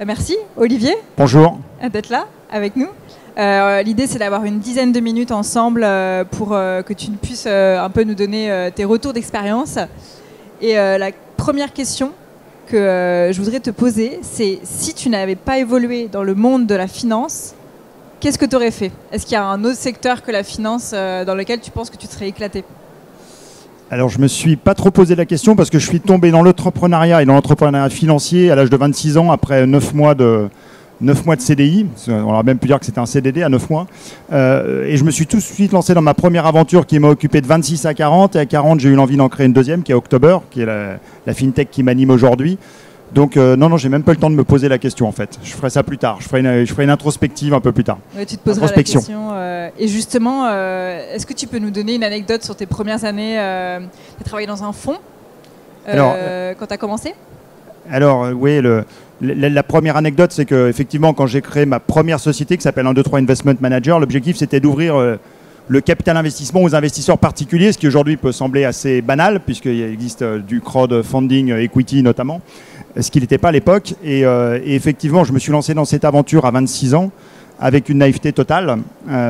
Merci, Olivier. Bonjour. D'être là avec nous. L'idée, c'est d'avoir une dizaine de minutes ensemble pour que tu puisses un peu nous donner tes retours d'expérience. Et la première question que je voudrais te poser, c'est si tu n'avais pas évolué dans le monde de la finance, qu'est-ce que tu aurais fait? Est-ce qu'il y a un autre secteur que la finance dans lequel tu penses que tu te serais éclaté? Alors, je ne me suis pas trop posé la question parce que je suis tombé dans l'entrepreneuriat et dans l'entrepreneuriat financier à l'âge de 26 ans après 9 mois de CDI. On aurait même pu dire que c'était un CDD à 9 mois. Et je me suis tout de suite lancé dans ma première aventure qui m'a occupé de 26 à 40. Et à 40, j'ai eu l'envie d'en créer une deuxième qui est October, qui est la fintech qui m'anime aujourd'hui. Donc non, j'ai même pas le temps de me poser la question en fait. Je ferai ça plus tard. Je ferai une introspective un peu plus tard. Ouais, tu te poseras la question. Et justement, est-ce que tu peux nous donner une anecdote sur tes premières années? Tu as travaillé dans un fonds quand tu as commencé? Alors oui, la première anecdote, c'est qu'effectivement, quand j'ai créé ma première société qui s'appelle 1, 2, 3 Investment Manager, l'objectif c'était d'ouvrir le capital investissement aux investisseurs particuliers, ce qui aujourd'hui peut sembler assez banal, puisqu'il existe du crowdfunding equity notamment, ce qui n'était pas à l'époque. Et effectivement, je me suis lancé dans cette aventure à 26 ans, avec une naïveté totale.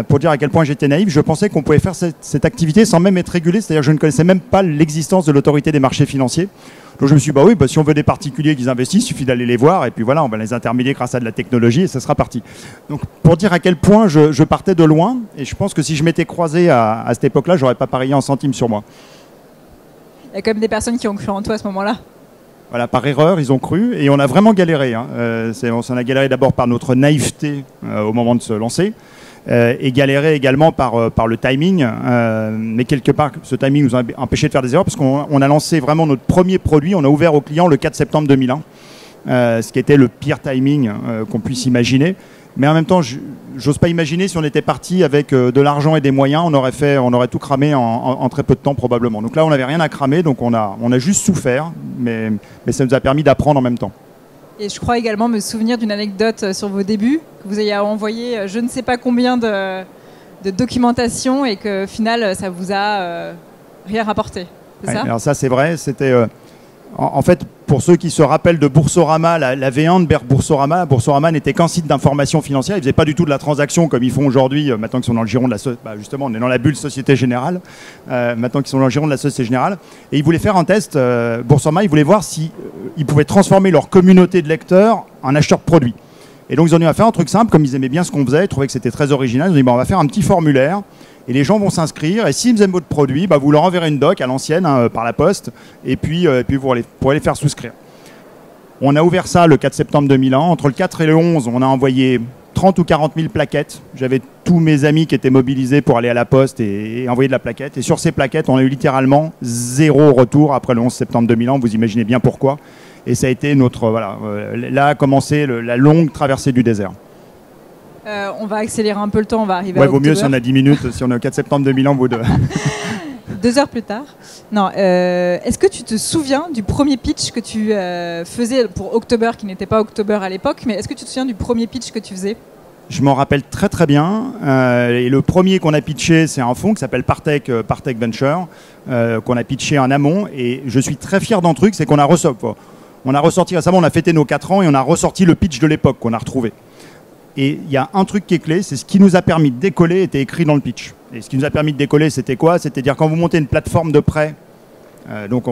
Pour dire à quel point j'étais naïf, je pensais qu'on pouvait faire cette activité sans même être régulé, c'est-à-dire que je ne connaissais même pas l'existence de l'autorité des marchés financiers. Donc je me suis dit, oui, si on veut des particuliers qui investissent, il suffit d'aller les voir, et puis voilà, on va les intermédier grâce à de la technologie, et ça sera parti. Donc pour dire à quel point je partais de loin, et je pense que si je m'étais croisé à cette époque-là, j'aurais pas parié en centime sur moi. Il y a quand même des personnes qui ont cru en toi à ce moment-là. Voilà, par erreur, ils ont cru, et on a vraiment galéré. On s'en a galéré d'abord par notre naïveté au moment de se lancer, et galéré également par le timing. Mais quelque part, ce timing nous a empêché de faire des erreurs, parce qu'on a lancé vraiment notre premier produit, on a ouvert aux clients le 4 septembre 2001, ce qui était le pire timing qu'on puisse imaginer. Mais en même temps, j'ose pas imaginer si on était parti avec de l'argent et des moyens, on aurait tout cramé en très peu de temps probablement. Donc là, on n'avait rien à cramer, donc on a juste souffert, mais ça nous a permis d'apprendre en même temps. Et je crois également me souvenir d'une anecdote sur vos débuts, que vous ayez envoyé je ne sais pas combien de documentation et qu'au final, ça vous a rien rapporté. C'est ça? Alors ça, c'est vrai. C'était en fait, pour ceux qui se rappellent de Boursorama, la V1 de Boursorama n'était qu'un site d'information financière. Ils ne faisaient pas du tout de la transaction comme ils font aujourd'hui, maintenant qu'ils sont dans le giron de la justement, on est dans la bulle Société Générale, maintenant qu'ils sont dans le giron de la Société Générale. Et ils voulaient faire un test, Boursorama, ils voulaient voir si ils pouvaient transformer leur communauté de lecteurs en acheteurs de produits. Et donc ils ont dû faire un truc simple, comme ils aimaient bien ce qu'on faisait, ils trouvaait que c'était très original, ils ont dit on va faire un petit formulaire. Et les gens vont s'inscrire, et s'ils aiment votre produit, vous leur enverrez une doc à l'ancienne, par la poste, et puis vous pourrez les faire souscrire. On a ouvert ça le 4 septembre 2001. Entre le 4 et le 11, on a envoyé 30 ou 40 000 plaquettes. J'avais tous mes amis qui étaient mobilisés pour aller à la poste et envoyer de la plaquette. Et sur ces plaquettes, on a eu littéralement 0 retour après le 11 septembre 2001. Vous imaginez bien pourquoi. Et ça a été là a commencé la longue traversée du désert. On va accélérer un peu le temps, on va arriver à vaut mieux si on a 10 minutes, si on est au 4 septembre 2001, au bout de... 2 heures plus tard. Non, est-ce que tu te souviens du premier pitch que tu faisais pour October, qui n'était pas October à l'époque, mais est-ce que tu te souviens du premier pitch que tu faisais? Je m'en rappelle très très bien. Et le premier qu'on a pitché, c'est un fonds qui s'appelle Partech Venture, qu'on a pitché en amont. Et je suis très fier d'un truc, c'est qu'on a ressorti récemment, on a fêté nos 4 ans et on a ressorti le pitch de l'époque qu'on a retrouvé. Et il y a un truc qui est clé, c'est ce qui nous a permis de décoller était écrit dans le pitch. Et ce qui nous a permis de décoller, c'était quoi? C'était dire quand vous montez une plateforme de prêt, donc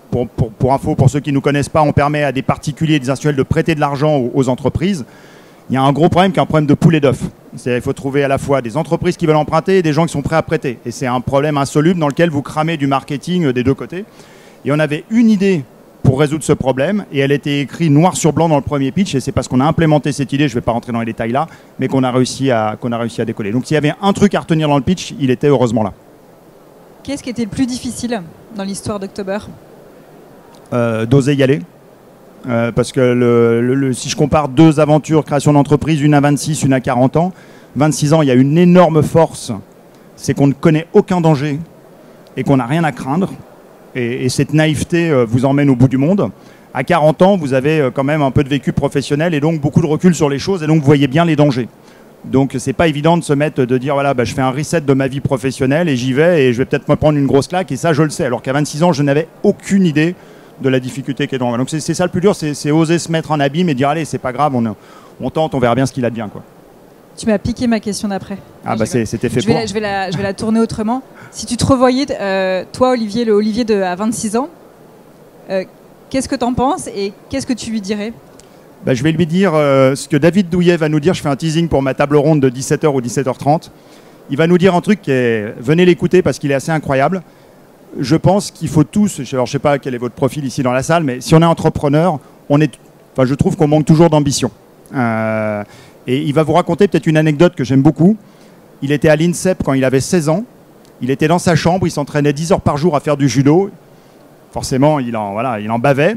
pour info, pour ceux qui ne nous connaissent pas, on permet à des particuliers et des institutionnels de prêter de l'argent aux entreprises. Il y a un gros problème qui est un problème de poule et d'œuf. Il faut trouver à la fois des entreprises qui veulent emprunter et des gens qui sont prêts à prêter. Et c'est un problème insoluble dans lequel vous cramez du marketing des deux côtés. Et on avait une idée pour résoudre ce problème, et elle était écrite noir sur blanc dans le premier pitch, et c'est parce qu'on a implémenté cette idée, je ne vais pas rentrer dans les détails là, mais qu'on a réussi à décoller. Donc s'il y avait un truc à retenir dans le pitch, il était heureusement là. Qu'est-ce qui était le plus difficile dans l'histoire d'October? D'oser y aller. Parce que si je compare 2 aventures, création d'entreprise, une à 26, une à 40 ans, 26 ans, il y a une énorme force, c'est qu'on ne connaît aucun danger et qu'on n'a rien à craindre. Et cette naïveté vous emmène au bout du monde. À 40 ans, vous avez quand même un peu de vécu professionnel et donc beaucoup de recul sur les choses et donc vous voyez bien les dangers. Donc c'est pas évident de dire voilà, je fais un reset de ma vie professionnelle et j'y vais et je vais peut-être me prendre une grosse claque et ça je le sais. Alors qu'à 26 ans, je n'avais aucune idée de la difficulté qui est devant. Donc c'est ça le plus dur, c'est oser se mettre en abîme et dire allez, c'est pas grave, on tente, on verra bien ce qu'il a de bien, quoi. Tu m'as piqué ma question d'après. Ah bah c'était fait pour. Je vais la tourner autrement. Si tu te revoyais, toi Olivier, le Olivier à 26 ans, qu'est-ce que tu en penses et qu'est-ce que tu lui dirais? Bah, je vais lui dire ce que David Douillet va nous dire. Je fais un teasing pour ma table ronde de 17h ou 17h30. Il va nous dire un truc qui est... Venez l'écouter parce qu'il est assez incroyable. Je pense qu'il faut tous... Alors, je ne sais pas quel est votre profil ici dans la salle, mais si on est entrepreneur, je trouve qu'on manque toujours d'ambition. Et il va vous raconter peut-être une anecdote que j'aime beaucoup. Il était à l'INSEP quand il avait 16 ans. Il était dans sa chambre, il s'entraînait 10 heures par jour à faire du judo. Forcément, il en bavait.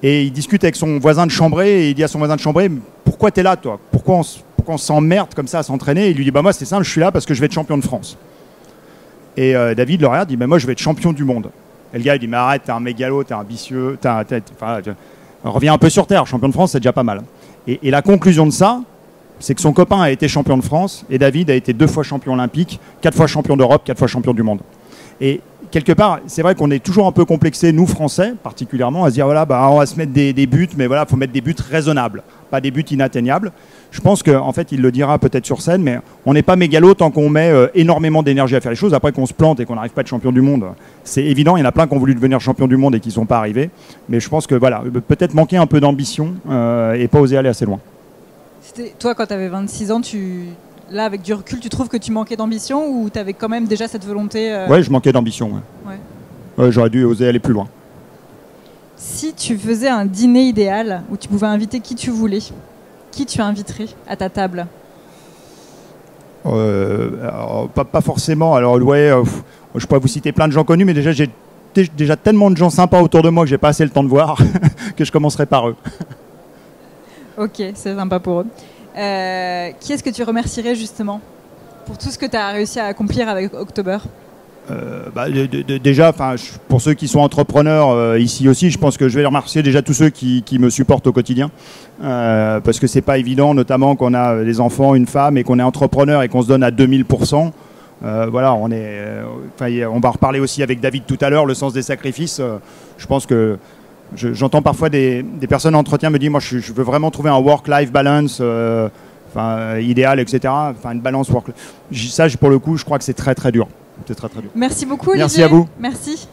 Et il discute avec son voisin de chambrée et il dit à son voisin de chambrée « Pourquoi tu es là, toi? Pourquoi on s'emmerde comme ça à s'entraîner ?» Et il lui dit « Bah moi, c'est simple, je suis là parce que je vais être champion de France. » Et David le regarde, dit « Moi, je vais être champion du monde. » Et le gars, il dit « Mais arrête, t'es un mégalo, t'es ambitieux, reviens un peu sur terre, champion de France, c'est déjà pas mal. » Et la conclusion de ça, c'est que son copain a été champion de France et David a été 2 fois champion olympique, 4 fois champion d'Europe, 4 fois champion du monde. Et quelque part, c'est vrai qu'on est toujours un peu complexés, nous Français particulièrement, à se dire voilà, on va se mettre des buts, mais voilà, il faut mettre des buts raisonnables, pas des buts inatteignables. Je pense qu'en fait, il le dira peut-être sur scène, mais on n'est pas mégalo tant qu'on met énormément d'énergie à faire les choses. Après qu'on se plante et qu'on n'arrive pas à être champion du monde, c'est évident. Il y en a plein qui ont voulu devenir champion du monde et qui ne sont pas arrivés. Mais je pense que voilà, peut-être manquer un peu d'ambition et pas oser aller assez loin. Toi, quand tu avais 26 ans, là, avec du recul, tu trouves que tu manquais d'ambition ou tu avais quand même déjà cette volonté Ouais, je manquais d'ambition. Ouais, j'aurais dû oser aller plus loin. Si tu faisais un dîner idéal où tu pouvais inviter qui tu voulais, qui tu inviterais à ta table? Pas forcément. Alors, ouais, je pourrais vous citer plein de gens connus, mais déjà, j'ai déjà tellement de gens sympas autour de moi que j'ai pas assez le temps de voir que je commencerai par eux. Ok, c'est sympa pour eux. Qui est-ce que tu remercierais justement pour tout ce que tu as réussi à accomplir avec October? Déjà, pour ceux qui sont entrepreneurs ici aussi, je pense que je vais remercier déjà tous ceux qui me supportent au quotidien. Parce que c'est pas évident, notamment qu'on a des enfants, une femme et qu'on est entrepreneur et qu'on se donne à 2000%. Voilà, on va en reparler aussi avec David tout à l'heure, le sens des sacrifices. Je pense que j'entends parfois des personnes en entretien me dire moi je veux vraiment trouver un work-life balance idéal, etc. Une balance work. Ça, pour le coup, je crois que c'est très très dur. C'est très très dur. Merci beaucoup, Olivier. Merci à vous. Merci.